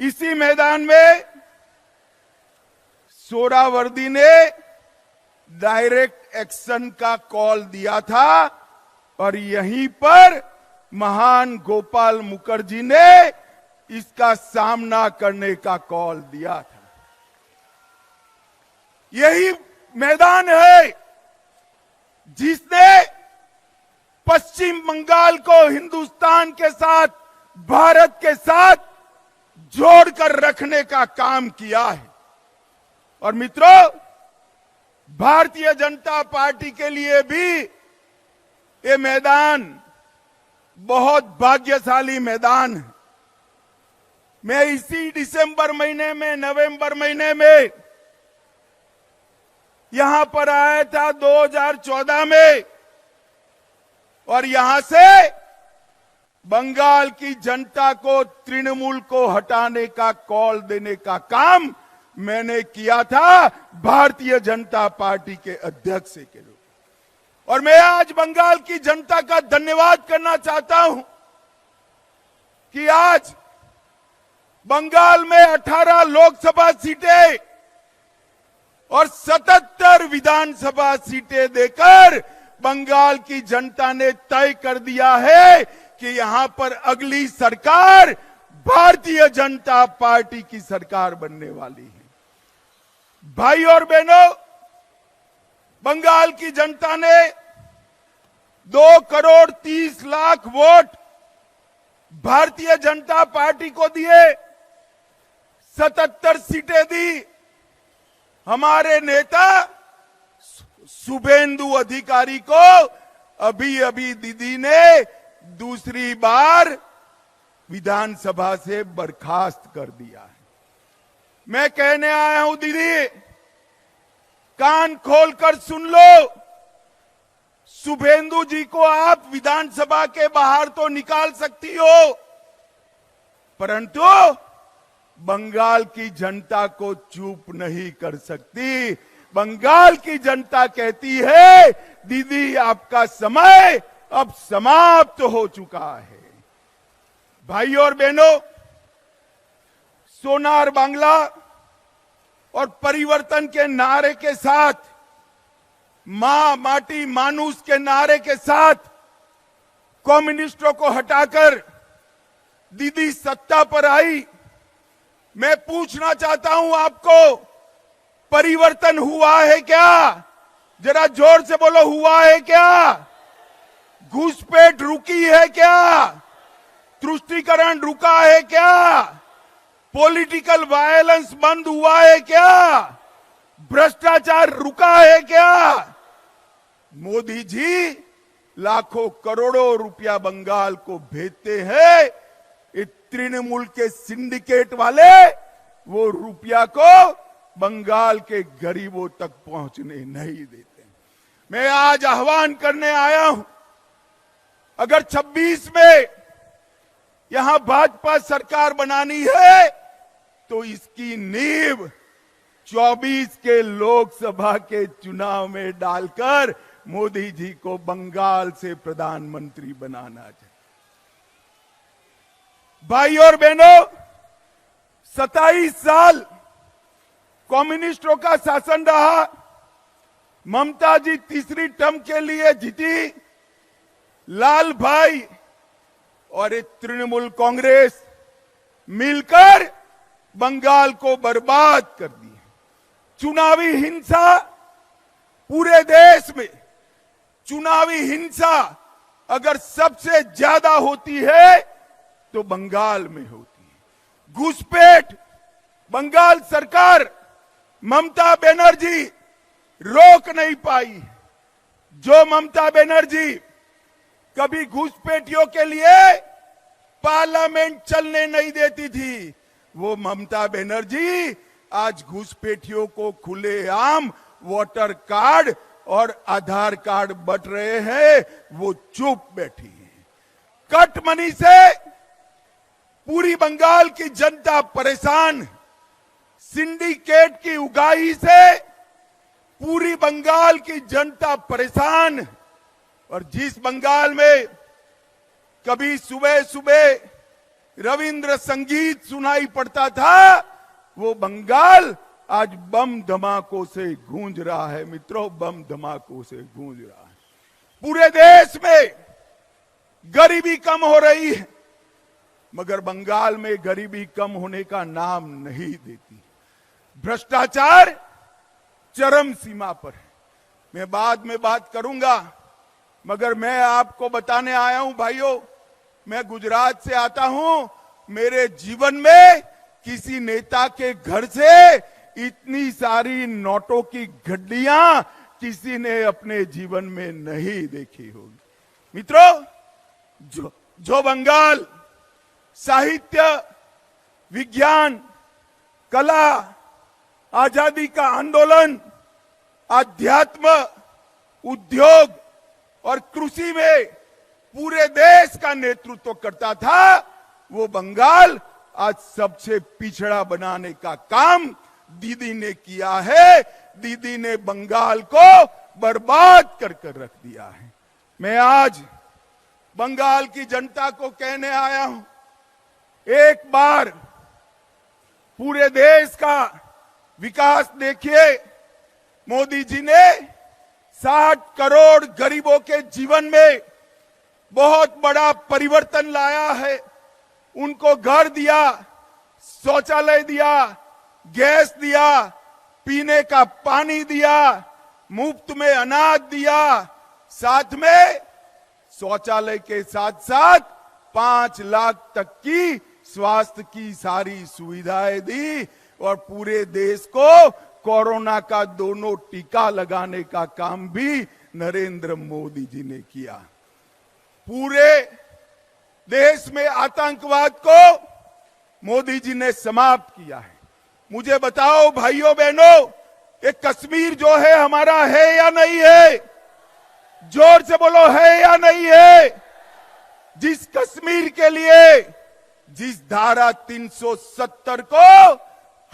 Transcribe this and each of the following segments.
इसी मैदान में सोहरावर्दी ने डायरेक्ट एक्शन का कॉल दिया था और यहीं पर महान गोपाल मुखर्जी ने इसका सामना करने का कॉल दिया था। यही मैदान है जिसने पश्चिम बंगाल को हिंदुस्तान के साथ, भारत के साथ जोड़कर रखने का काम किया है। और मित्रों, भारतीय जनता पार्टी के लिए भी ये मैदान बहुत भाग्यशाली मैदान है। मैं इसी दिसंबर महीने में, नवंबर महीने में यहां पर आया था 2014 में, और यहां से बंगाल की जनता को, तृणमूल को हटाने का कॉल देने का काम मैंने किया था भारतीय जनता पार्टी के अध्यक्ष के रूप में। और मैं आज बंगाल की जनता का धन्यवाद करना चाहता हूं कि आज बंगाल में 18 लोकसभा सीटें और 77 विधानसभा सीटें देकर बंगाल की जनता ने तय कर दिया है कि यहां पर अगली सरकार भारतीय जनता पार्टी की सरकार बनने वाली है। भाई और बहनों, बंगाल की जनता ने 2,30,00,000 वोट भारतीय जनता पार्टी को दिए, 77 सीटें दी। हमारे नेता शुभेंदु अधिकारी को अभी अभी दीदी ने दूसरी बार विधानसभा से बर्खास्त कर दिया है। मैं कहने आया हूं, दीदी कान खोलकर सुन लो। शुभेंदु जी को आप विधानसभा के बाहर तो निकाल सकती हो, परंतु बंगाल की जनता को चुप नहीं कर सकती। बंगाल की जनता कहती है, दीदी आपका समय अब समाप्त हो चुका है। भाई और बहनों, सोनार बांग्ला और परिवर्तन के नारे के साथ, मां माटी मानुष के नारे के साथ कम्युनिस्टों को हटाकर दीदी सत्ता पर आई। मैं पूछना चाहता हूं आपको, परिवर्तन हुआ है क्या? जरा जोर से बोलो, हुआ है क्या? घुसपैठ रुकी है क्या? तुष्टीकरण रुका है क्या? पॉलिटिकल वायलेंस बंद हुआ है क्या? भ्रष्टाचार रुका है क्या? मोदी जी लाखों करोड़ों रुपया बंगाल को भेजते हैं, ये तृणमूल के सिंडिकेट वाले वो रुपया को बंगाल के गरीबों तक पहुंचने नहीं देते। मैं आज आह्वान करने आया हूं, अगर 26 में यहां भाजपा सरकार बनानी है तो इसकी नींव 24 के लोकसभा के चुनाव में डालकर मोदी जी को बंगाल से प्रधानमंत्री बनाना चाहिए। भाई और बहनों, 27 साल कम्युनिस्टों का शासन रहा। ममता जी तीसरी टर्म के लिए जीती। लाल भाई और एक तृणमूल कांग्रेस मिलकर बंगाल को बर्बाद कर दिया। चुनावी हिंसा पूरे देश में, चुनावी हिंसा अगर सबसे ज्यादा होती है तो बंगाल में होती है। घुसपैठ बंगाल सरकार, ममता बनर्जी रोक नहीं पाई। जो ममता बनर्जी कभी घुसपैठियों के लिए पार्लियामेंट चलने नहीं देती थी, वो ममता बनर्जी आज घुसपैठियों को खुलेआम वोटर कार्ड और आधार कार्ड बंट रहे हैं, वो चुप बैठी है। कट मनी से पूरी बंगाल की जनता परेशान। सिंडिकेट की उगाही से पूरी बंगाल की जनता परेशान। और जिस बंगाल में कभी सुबह सुबह रविंद्र संगीत सुनाई पड़ता था, वो बंगाल आज बम धमाकों से गूंज रहा है। मित्रों, बम धमाकों से गूंज रहा है। पूरे देश में गरीबी कम हो रही है, मगर बंगाल में गरीबी कम होने का नाम नहीं देती। भ्रष्टाचार चरम सीमा पर है। मैं बाद में बात करूंगा, मगर मैं आपको बताने आया हूं भाइयों, मैं गुजरात से आता हूं। मेरे जीवन में किसी नेता के घर से इतनी सारी नोटों की गड्डियां किसी ने अपने जीवन में नहीं देखी होगी। मित्रों, जो बंगाल साहित्य, विज्ञान, कला, आजादी का आंदोलन, आध्यात्म, उद्योग और कृषि में पूरे देश का नेतृत्व करता था, वो बंगाल आज सबसे पिछड़ा बनाने का काम दीदी ने किया है। दीदी ने बंगाल को बर्बाद कर रख दिया है। मैं आज बंगाल की जनता को कहने आया हूं, एक बार पूरे देश का विकास देखिए। मोदी जी ने 60 करोड़ गरीबों के जीवन में बहुत बड़ा परिवर्तन लाया है। उनको घर दिया, शौचालय दिया, गैस दिया, पीने का पानी दिया, मुफ्त में अनाज दिया, साथ में शौचालय के साथ साथ 5 लाख तक की स्वास्थ्य की सारी सुविधाएं दी और पूरे देश को कोरोना का दोनों टीका लगाने का काम भी नरेंद्र मोदी जी ने किया। पूरे देश में आतंकवाद को मोदी जी ने समाप्त किया है। मुझे बताओ भाइयों बहनों, ये कश्मीर जो है हमारा है या नहीं है? जोर से बोलो, है या नहीं है? जिस कश्मीर के लिए, जिस धारा 370 को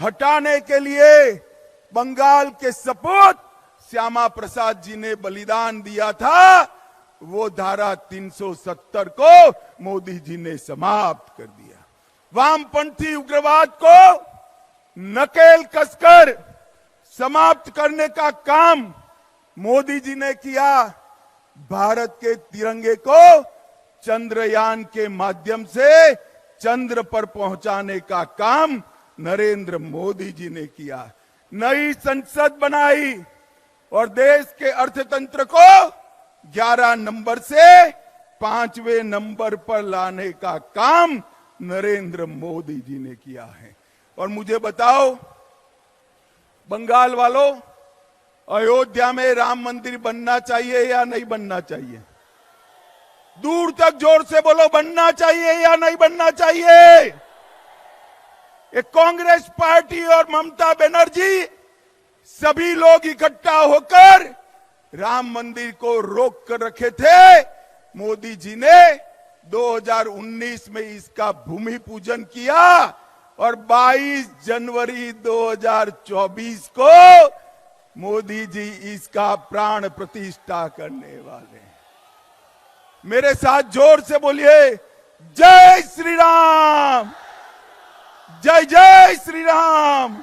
हटाने के लिए बंगाल के सपूत श्यामा प्रसाद जी ने बलिदान दिया था, वो धारा 370 को मोदी जी ने समाप्त कर दिया। वामपंथी उग्रवाद को नकेल कसकर समाप्त करने का काम मोदी जी ने किया। भारत के तिरंगे को चंद्रयान के माध्यम से चंद्र पर पहुंचाने का काम नरेंद्र मोदी जी ने किया। नई संसद बनाई और देश के अर्थतंत्र को 11 नंबर से 5वें नंबर पर लाने का काम नरेंद्र मोदी जी ने किया है। और मुझे बताओ बंगाल वालों, अयोध्या में राम मंदिर बनना चाहिए या नहीं बनना चाहिए? दूर तक जोर से बोलो, बनना चाहिए या नहीं बनना चाहिए? एक कांग्रेस पार्टी और ममता बनर्जी सभी लोग इकट्ठा होकर राम मंदिर को रोक कर रखे थे। मोदी जी ने 2019 में इसका भूमि पूजन किया और 22 जनवरी 2024 को मोदी जी इसका प्राण प्रतिष्ठा करने वाले हैं। मेरे साथ जोर से बोलिए, जय श्री राम, जय जय श्री राम।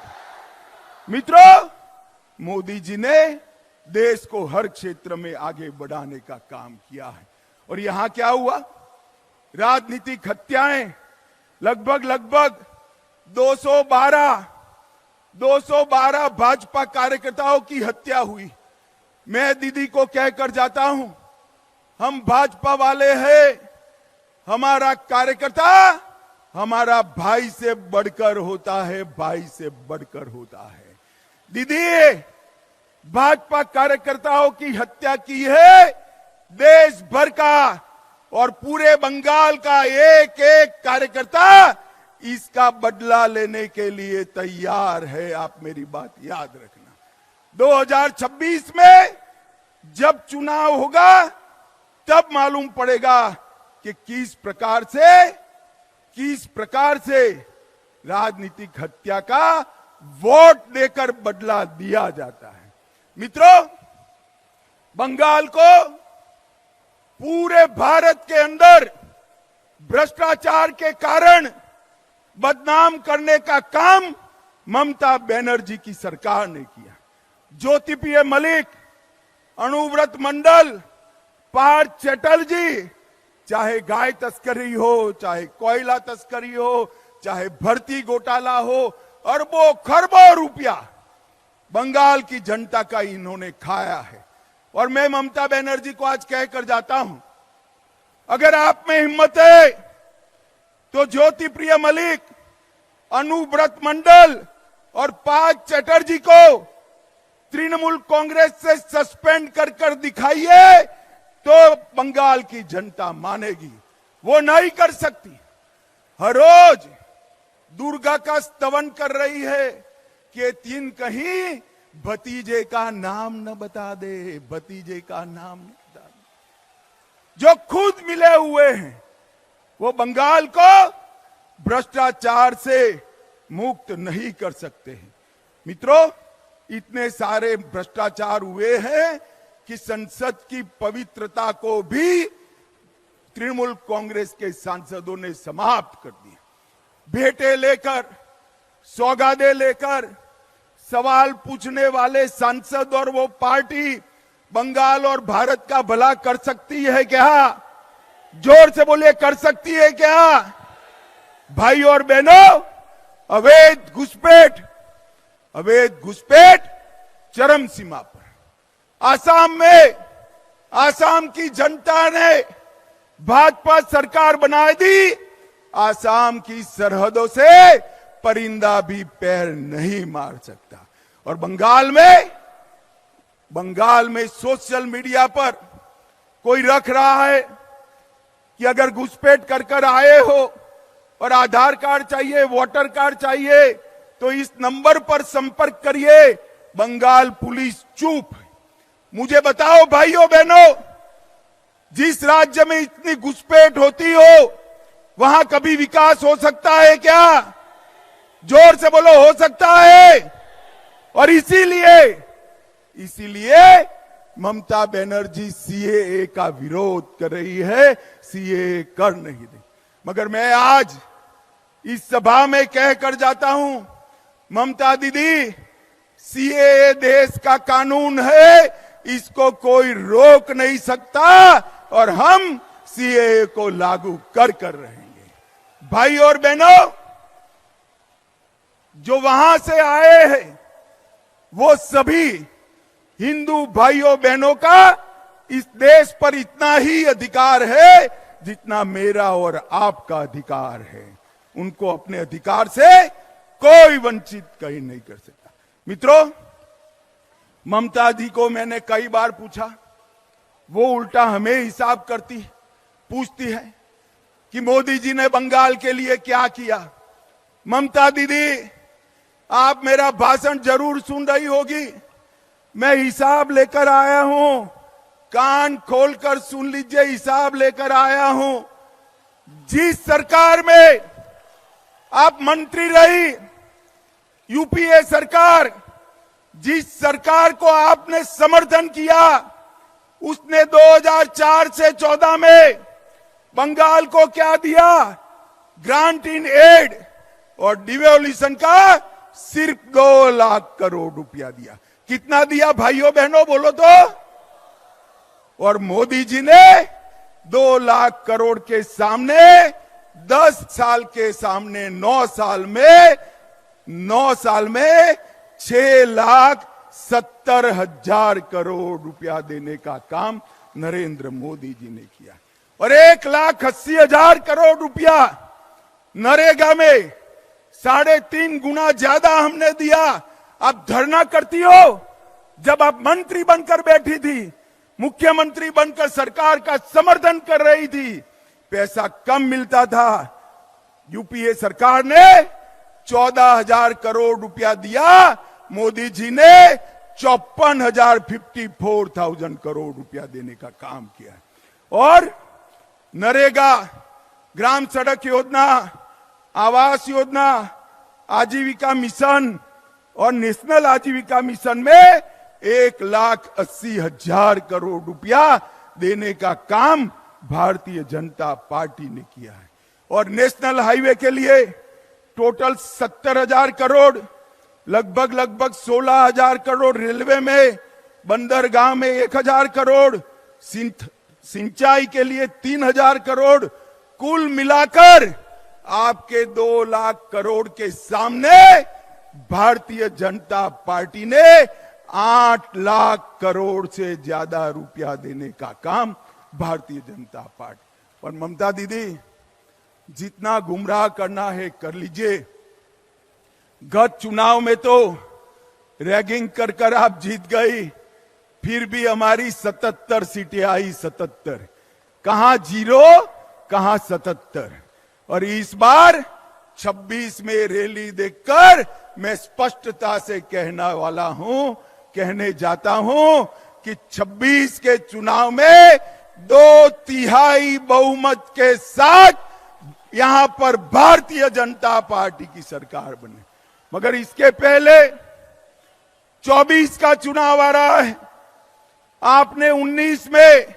मित्रों, मोदी जी ने देश को हर क्षेत्र में आगे बढ़ाने का काम किया है। और यहां क्या हुआ? राजनीतिक हत्याएं लगभग 212 भाजपा कार्यकर्ताओं की हत्या हुई। मैं दीदी को कहकर जाता हूं, हम भाजपा वाले हैं, हमारा कार्यकर्ता हमारा भाई से बढ़कर होता है, भाई से बढ़कर होता है। दीदी, भाजपा कार्यकर्ताओं की हत्या की है देश भर का और पूरे बंगाल का एक एक कार्यकर्ता इसका बदला लेने के लिए तैयार है। आप मेरी बात याद रखना। 2026 में जब चुनाव होगा तब मालूम पड़ेगा कि किस प्रकार से राजनीतिक हत्या का वोट देकर बदला दिया जाता है। मित्रों, बंगाल को पूरे भारत के अंदर भ्रष्टाचार के कारण बदनाम करने का काम ममता बनर्जी की सरकार ने किया। ज्योतिप्रिय मलिक, अनुव्रत मंडल, पार्थ चटर्जी, चाहे गाय तस्करी हो, चाहे कोयला तस्करी हो, चाहे भर्ती घोटाला हो, अरबों खरबों रुपया बंगाल की जनता का इन्होंने खाया है। और मैं ममता बनर्जी को आज कहकर जाता हूं, अगर आप में हिम्मत है तो ज्योतिप्रिय मलिक, अनुव्रत मंडल और पार्थ चटर्जी को तृणमूल कांग्रेस से सस्पेंड कर दिखाइए तो बंगाल की जनता मानेगी। वो नहीं कर सकती। हर रोज दुर्गा का स्तवन कर रही है कि तीन कहीं भतीजे का नाम न बता दे, भतीजे का नाम न बता दे। जो खुद मिले हुए हैं वो बंगाल को भ्रष्टाचार से मुक्त नहीं कर सकते हैं। मित्रों, इतने सारे भ्रष्टाचार हुए हैं कि संसद की पवित्रता को भी तृणमूल कांग्रेस के सांसदों ने समाप्त कर दिया। भेंटे लेकर, सौगादे लेकर सवाल पूछने वाले सांसद और वो पार्टी बंगाल और भारत का भला कर सकती है क्या? जोर से बोलिए, कर सकती है क्या? भाई और बहनों, अवैध घुसपैठ चरम सीमा पर। आसाम की जनता ने भाजपा सरकार बना दी। आसाम की सरहदों से परिंदा भी पैर नहीं मार सकता। और बंगाल में सोशल मीडिया पर कोई रख रहा है कि अगर घुसपैठ कर आए हो और आधार कार्ड चाहिए, वोटर कार्ड चाहिए तो इस नंबर पर संपर्क करिए। बंगाल पुलिस चुप। मुझे बताओ भाइयों बहनों, जिस राज्य में इतनी घुसपैठ होती हो वहां कभी विकास हो सकता है क्या? जोर से बोलो, हो सकता है? और इसीलिए ममता बनर्जी सीएए का विरोध कर रही है, सीएए कर नहीं दे। मगर मैं आज इस सभा में कहकर जाता हूं, ममता दीदी, सीएए देश का कानून है, इसको कोई रोक नहीं सकता और हम सीएए को लागू कर रहेंगे। भाई और बहनों, जो वहां से आए हैं वो सभी हिंदू भाइयों बहनों का इस देश पर इतना ही अधिकार है जितना मेरा और आपका अधिकार है। उनको अपने अधिकार से कोई वंचित कहीं नहीं कर सकता। मित्रों, ममता जी को मैंने कई बार पूछा, वो उल्टा हमें हिसाब पूछती है कि मोदी जी ने बंगाल के लिए क्या किया। ममता दीदी, आप मेरा भाषण जरूर सुन रही होगी, मैं हिसाब लेकर आया हूं, कान खोलकर सुन लीजिए, हिसाब लेकर आया हूं। जिस सरकार में आप मंत्री रही, यूपीए सरकार, जिस सरकार को आपने समर्थन किया, उसने 2004 से 14 में बंगाल को क्या दिया? ग्रांट इन एड और डिवोल्यूशन का सिर्फ 2 लाख करोड़ रुपया दिया। कितना दिया भाइयों बहनों, बोलो तो? और मोदी जी ने 2 लाख करोड़ के सामने 10 साल के सामने 9 साल में 6,70,000 करोड़ रुपया देने का काम नरेंद्र मोदी जी ने किया। और 1,80,000 करोड़ रुपया नरेगा में 3.5 गुना ज्यादा हमने दिया। आप धरना करती हो, जब आप मंत्री बनकर बैठी थी, मुख्यमंत्री बनकर सरकार का समर्थन कर रही थी, पैसा कम मिलता था। यूपीए सरकार ने 14,000 करोड़ रुपया दिया, मोदी जी ने 54,000 करोड़ रुपया देने का काम किया। और नरेगा, ग्राम सड़क योजना, आवास योजना, आजीविका मिशन और नेशनल आजीविका मिशन में 1,80,000 करोड़ रुपया देने का काम भारतीय जनता पार्टी ने किया है। और नेशनल हाईवे के लिए टोटल 70,000 करोड़, लगभग 16,000 करोड़ रेलवे में, बंदरगाह में 1,000 करोड़, सिंचाई के लिए 3,000 करोड़, कुल मिलाकर आपके 2 लाख करोड़ के सामने भारतीय जनता पार्टी ने 8 लाख करोड़ से ज्यादा रुपया देने का काम भारतीय जनता पार्टी। और ममता दीदी, जितना गुमराह करना है कर लीजिए। गत चुनाव में तो रैगिंग कर आप जीत गई, फिर भी हमारी 77 सीटें आई, 77। कहां 0, कहां 77। और इस बार 26 में रैली देखकर मैं स्पष्टता से कहने जाता हूं कि 26 के चुनाव में 2/3 बहुमत के साथ यहां पर भारतीय जनता पार्टी की सरकार बने। मगर इसके पहले 24 का चुनाव आ रहा है। आपने 19 में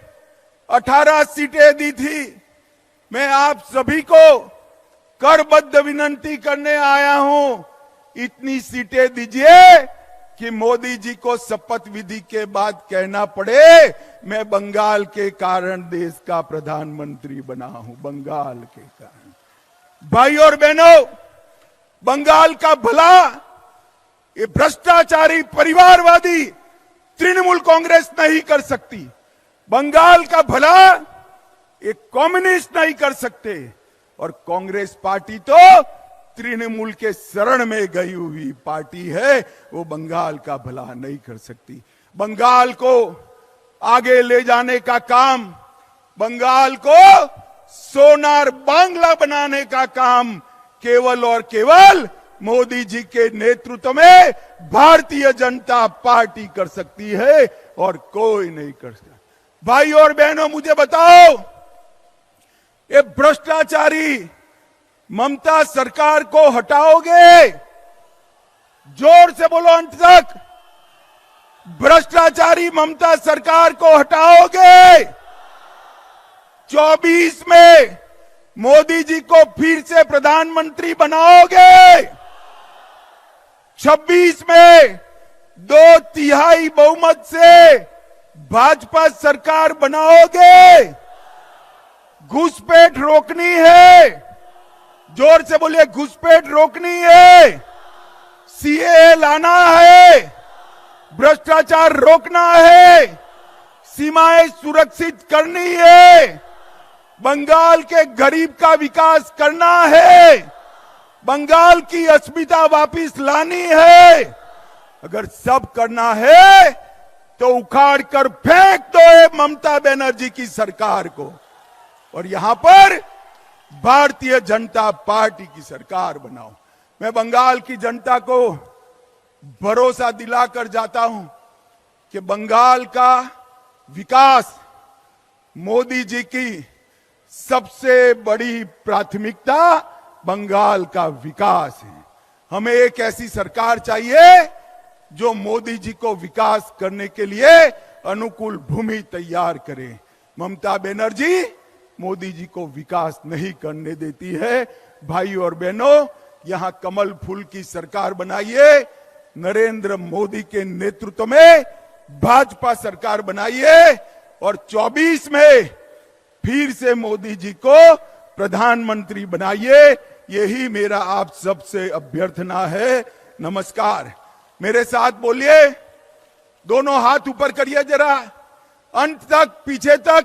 18 सीटें दी थी। मैं आप सभी को करबद्ध विनंती करने आया हूं, इतनी सीटें दीजिए कि मोदी जी को शपथ विधि के बाद कहना पड़े मैं बंगाल के कारण देश का प्रधानमंत्री बना हूं, बंगाल के कारण। भाई और बहनों, बंगाल का भला ये भ्रष्टाचारी परिवारवादी तृणमूल कांग्रेस नहीं कर सकती। बंगाल का भला एक कम्युनिस्ट नहीं कर सकते। और कांग्रेस पार्टी तो तृणमूल के शरण में गई हुई पार्टी है, वो बंगाल का भला नहीं कर सकती। बंगाल को आगे ले जाने का काम, बंगाल को सोनार बांग्ला बनाने का काम केवल और केवल मोदी जी के नेतृत्व में भारतीय जनता पार्टी कर सकती है और कोई नहीं कर सकता। भाई और बहनों, मुझे बताओ, ये भ्रष्टाचारी ममता सरकार को हटाओगे? जोर से बोलो अंत तक। भ्रष्टाचारी ममता सरकार को हटाओगे? 24 में मोदी जी को फिर से प्रधानमंत्री बनाओगे? 26 में 2/3 बहुमत से भाजपा सरकार बनाओगे? घुसपैठ रोकनी है। जोर से बोलिए, घुसपैठ रोकनी है। सीएए लाना है। भ्रष्टाचार रोकना है। सीमाएं सुरक्षित करनी है। बंगाल के गरीब का विकास करना है। बंगाल की अस्मिता वापिस लानी है। अगर सब करना है तो उखाड़ कर फेंक दो ममता बनर्जी की सरकार को और यहां पर भारतीय जनता पार्टी की सरकार बनाओ। मैं बंगाल की जनता को भरोसा दिलाकर जाता हूं कि बंगाल का विकास मोदी जी की सबसे बड़ी प्राथमिकता बंगाल का विकास है। हमें एक ऐसी सरकार चाहिए जो मोदी जी को विकास करने के लिए अनुकूल भूमि तैयार करे। ममता बनर्जी मोदी जी को विकास नहीं करने देती है। भाई और बहनों, यहां कमल फूल की सरकार बनाइए। नरेंद्र मोदी के नेतृत्व में भाजपा सरकार बनाइए और 24 में फिर से मोदी जी को प्रधानमंत्री बनाइए। यही मेरा आप सबसे अभ्यर्थना है। नमस्कार। मेरे साथ बोलिए, दोनों हाथ ऊपर करिए जरा, अंत तक, पीछे तक,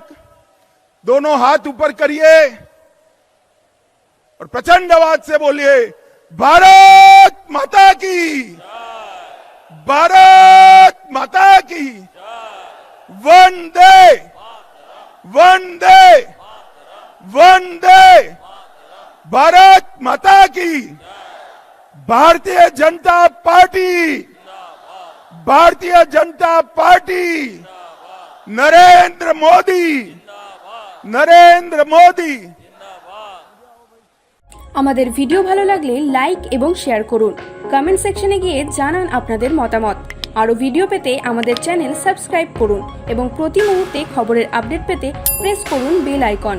दोनों हाथ ऊपर करिए और प्रचंड आवाज से बोलिए, भारत माता की, भारत माता की, वंदे वंदे वंदे, भारत माता की। Bharatiya Janata party, Bharatiya Janata party, Narendra Modi, Narendra Modi. আমাদের ভিডিও ভালো লাগলে লাইক এবং শেয়ার করুন। কমেন্ট সেকশনে গিয়ে জানান আপনাদের মতামত। আরো ভিডিও পেতে আমাদের চ্যানেল সাবস্ক্রাইব করুন এবং প্রতি মুহূর্তে খবরের আপডেট পেতে প্রেস করুন বেল আইকন।